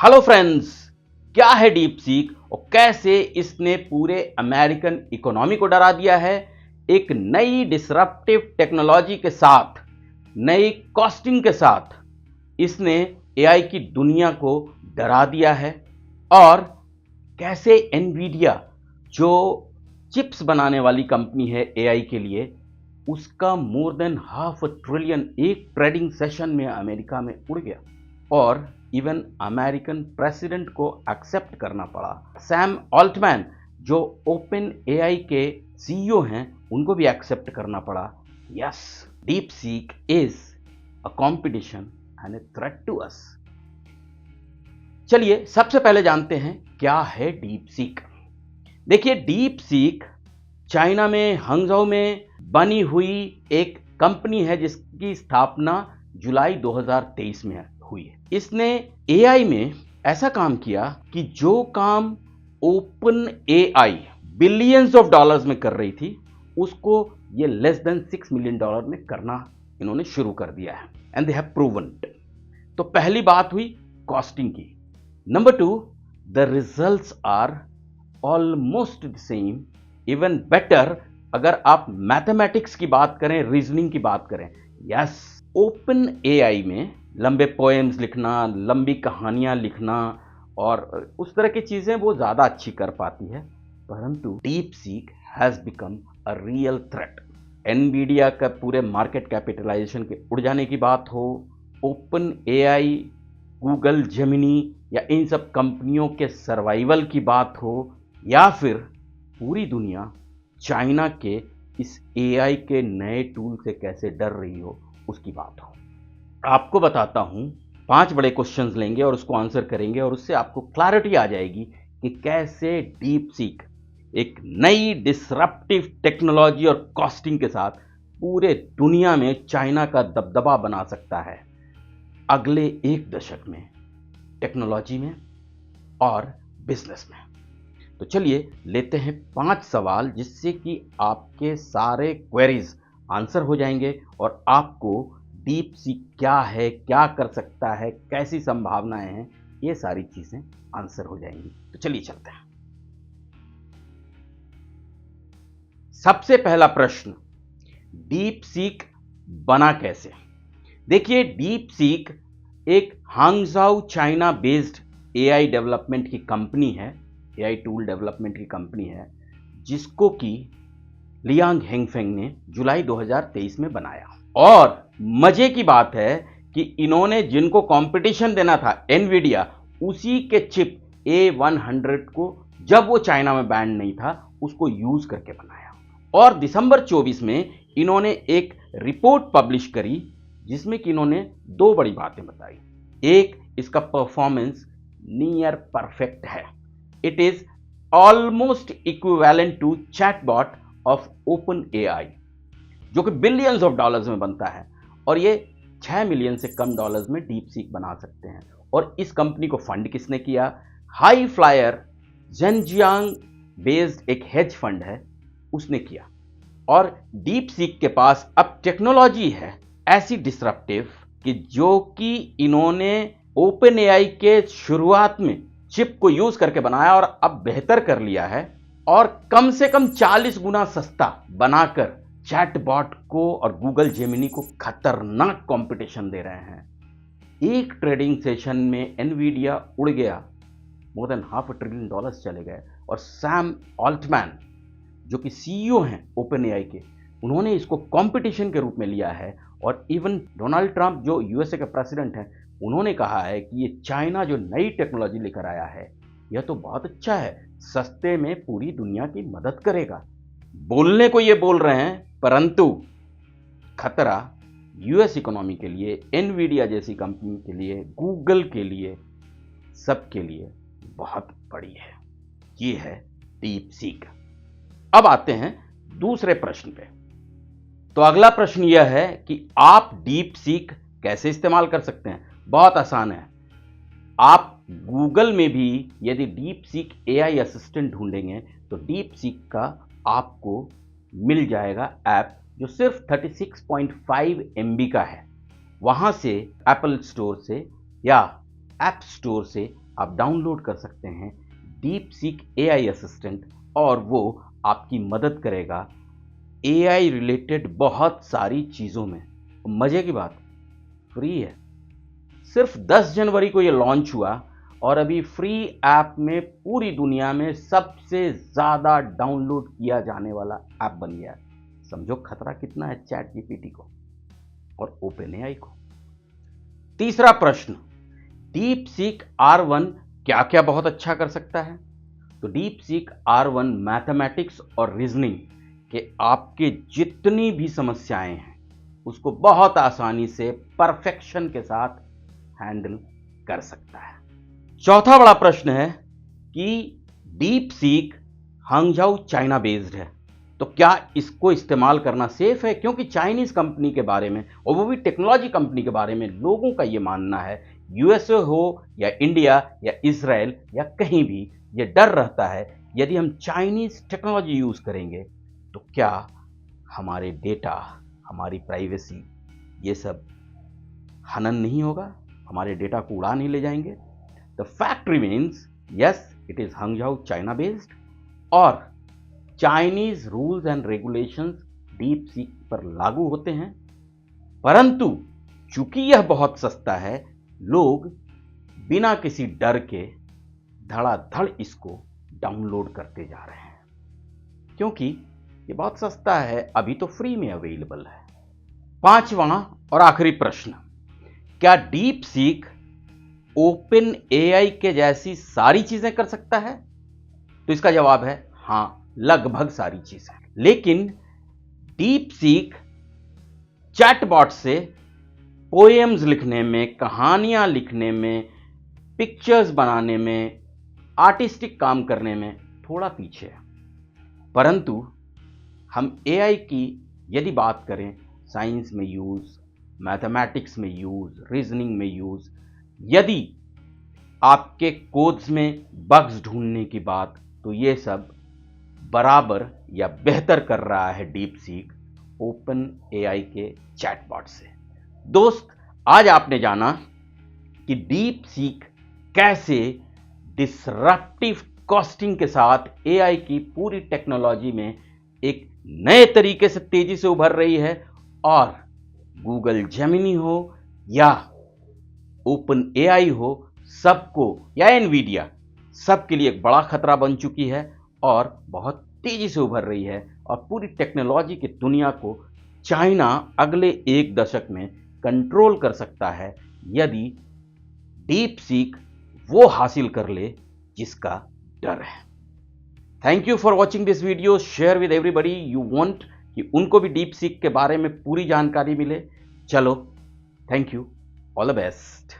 Hello friends, क्या है deep seek और कैसे इसने पूरे अमेरिकन इकोनॉमी को डरा दिया है। एक नई डिसरप्टिव टेक्नोलॉजी के साथ, नई कॉस्टिंग के साथ इसने एआई की दुनिया को डरा दिया है। और कैसे एनवीडिया, जो चिप्स बनाने वाली कंपनी है एआई के लिए, उसका मोर देन हाफ ट्रिलियन एक ट्रेडिंग सेशन में अमेरिका में उड़ गया और इवन अमेरिकन प्रेसिडेंट को एक्सेप्ट करना पड़ा। सैम ऑल्टमैन, जो ओपन एआई के सीईओ हैं, उनको भी एक्सेप्ट करना पड़ा। Yes, DeepSeek is a competition and a threat to us. चलिए सबसे पहले जानते हैं क्या है डीप सीक। देखिए, डीप सीक चाइना में हंगझाऊ में बनी हुई एक कंपनी है जिसकी स्थापना जुलाई 2023 में हुई है। इसने एआई में ऐसा काम किया कि जो काम open AI billions of dollars में कर रही थी, उसको ये लेस देन $6 मिलियन में करना इन्होंने शुरू कर दिया है and they have proven it. तो पहली बात हुई कॉस्टिंग की। Number 2, the results are almost the same, even better अगर आप मैथमेटिक्स की बात करें, रीजनिंग की बात करें। यस, ओपन एआई में लंबे पोएम्स लिखना, लंबी कहानियां लिखना और उस तरह की चीजें वो ज्यादा अच्छी कर पाती है, परंतु deep seek has become a real threat. Nvidia का पूरे मार्केट कैपिटलाइजेशन के उड़ जाने की बात हो, ओपन एआई, गूगल जेमिनी या इन सब कंपनियों के सर्वाइवल की बात हो, या फिर पूरी दुनिया चाइना के इस एआई के नए टूल से कैसे डर रही हो, उसकी बात हो। आपको बताता हूं, 5 बड़े क्वेश्चंस लेंगे और उसको आंसर करेंगे और उससे आपको क्लैरिटी आ जाएगी कि कैसे डीप सीक एक नई डिसरप्टिव टेक्नोलॉजी और कॉस्टिंग के साथ पूरे दुनिया में चाइना का दबदबा बना सकता है अगले 1 दशक में, टेक्नोलॉजी में और बिजनेस में। तो चलिए लेते हैं 5 सवाल जिससे कि आपके सारे क्वेरीज आंसर हो जाएंगे और आपको डीप सीक क्या है, क्या कर सकता है, कैसी संभावनाएं हैं, ये सारी चीजें आंसर हो जाएंगी। तो चलिए चलते हैं। सबसे पहला प्रश्न, डीप सीक बना कैसे। देखिए, डीप सीक एक Hangzhou China based AI development की कंपनी है, एआई टूल डेवलपमेंट की कंपनी है, जिसको कि लियांग हेंगफेंग ने जुलाई 2023 में बनाया। और मजे की बात है कि इन्होंने जिनको कंपटीशन देना था, एनवीडिया, उसी के चिप A100 को, जब वो चाइना में बैंड नहीं था, उसको यूज करके बनाया। और दिसंबर 24 में इन्होंने एक रिपोर्ट पब्लिश करी जिसमें कि इन्होंने 2 बड़ी बातें बताई। एक, इसका परफॉर्मेंस नियर परफेक्ट है, it is almost equivalent to chatbot of OpenAI, जो कि बिलियंस ऑफ डॉलर्स में बनता है, और ये 6 मिलियन से कम डॉलर्स में डीप सीक बना सकते हैं। और इस कंपनी को फंड किसने किया? हाई फ्लायर जेनजियांग बेस्ड एक हेज फंड है, उसने किया। और डीप सीक के पास अब टेक्नोलॉजी है ऐसी डिसरप्टिव कि जो कि इन्होंने ओपन एआई के शुरुआत में चिप को यूज करके बनाया और अब बेहतर कर लिया है, और कम से कम 40 गुना सस्ता बनाकर चैटबॉट को और गूगल जेमिनी को खतरनाक कंपटीशन दे रहे हैं। एक ट्रेडिंग सेशन में एनवीडिया उड़ गया, मोर देन हाफ ट्रिलियन डॉलर्स चले गए। और सैम ऑल्टमैन, जो कि सीईओ हैं ओपन एआई के, उन्होंने इसको कंपटीशन के रूप में लिया है। और इवन डोनाल्ड ट्रंप, जो यूएसए के प्रेसिडेंट हैं, उन्होंने कहा है कि ये चाइना जो नई टेक्नोलॉजी लेकर आया है, यह तो बहुत अच्छा है, सस्ते में पूरी दुनिया की मदद करेगा। बोलने को ये बोल रहे हैं, परंतु खतरा यूएस इकोनॉमी के लिए, एनवीडिया जैसी कंपनी के लिए, गूगल के लिए, सबके लिए बहुत बड़ी है। ये है डीप सीक। अब आते हैं दूसरे प्रश्न पे। तो अगला प्रश्न यह है कि आप डीप सीक कैसे इस्तेमाल कर सकते हैं। बहुत आसान है। आप गूगल में भी यदि डीप सीक एआई असिस्टेंट ढूंढेंगे तो डीप सीक का आपको मिल जाएगा ऐप, जो सिर्फ 36.5 MB का है। वहां से एप्पल स्टोर से या ऐप स्टोर से आप डाउनलोड कर सकते हैं डीप सीक एआई असिस्टेंट और वो आपकी मदद करेगा एआई रिलेटेड बहुत सारी चीज़ों में। मज़े की बात, फ्री है। सिर्फ 10 जनवरी को ये लॉन्च हुआ और अभी फ्री ऐप में पूरी दुनिया में सबसे ज़्यादा डाउनलोड किया जाने वाला ऐप बन गया है। समझो खतरा कितना है चैट जीपीटी को और ओपन एआई को। तीसरा प्रश्न, डीप सीक R1 क्या क्या बहुत अच्छा कर सकता है? तो डीप सीक R1 मैथमेटिक्स और रीजनिंग के आपके जितनी भी समस्याएं हैं उसको बहुत आसानी से परफेक्शन के साथ हैंडल कर सकता है। चौथा बड़ा प्रश्न है कि deep seek Hangzhou China based है, तो क्या इसको इस्तेमाल करना सेफ है? क्योंकि चाइनीज कंपनी के बारे में, और वो भी टेक्नोलॉजी कंपनी के बारे में, लोगों का ये मानना है, यूएसए हो या इंडिया या इजराइल या कहीं भी, ये डर रहता है यदि हम चाइनीज टेक्नोलॉजी यूज करेंगे तो क्या हमारे डेटा, हमारी प्राइवेसी, ये सब हनन नहीं होगा, हमारे डेटा को उड़ा नहीं ले जाएंगे? The fact remains, yes it is Hangzhou China based और Chinese rules and regulations DeepSeek पर लागू होते हैं, परंतु चूंकि यह बहुत सस्ता है, लोग बिना किसी डर के धड़ाधड़ इसको डाउनलोड करते जा रहे हैं क्योंकि ये बहुत सस्ता है, अभी तो फ्री में अवेलेबल है। पांचवा और आखिरी प्रश्न, क्या डीप सीक ओपन एआई के जैसी सारी चीजें कर सकता है? तो इसका जवाब है हां, लगभग सारी चीजें। लेकिन डीप सीक चैटबॉट से पोएम्स लिखने में, कहानियां लिखने में, पिक्चर्स बनाने में, आर्टिस्टिक काम करने में थोड़ा पीछे है, परंतु हम एआई की यदि बात करें, साइंस में यूज, मैथमेटिक्स में यूज, रीजनिंग में यूज, यदि आपके कोड्स में बग्स ढूंढने की बात, तो ये सब बराबर या बेहतर कर रहा है डीप सीक ओपन एआई के चैटबॉट से। दोस्त, आज आपने जाना कि डीप सीक कैसे डिसरप्टिव कॉस्टिंग के साथ एआई की पूरी टेक्नोलॉजी में एक नए तरीके से तेजी से उभर रही है और गूगल जेमिनी हो या ओपन एआई हो, सबको, या एनवीडिया, सबके लिए एक बड़ा खतरा बन चुकी है और बहुत तेजी से उभर रही है और पूरी टेक्नोलॉजी की दुनिया को चाइना अगले 1 दशक में कंट्रोल कर सकता है यदि डीप सीक वो हासिल कर ले जिसका डर है। Thank you for watching this video. Share with everybody you want कि उनको भी डीप सीक के बारे में पूरी जानकारी मिले। चलो, thank you, all the best.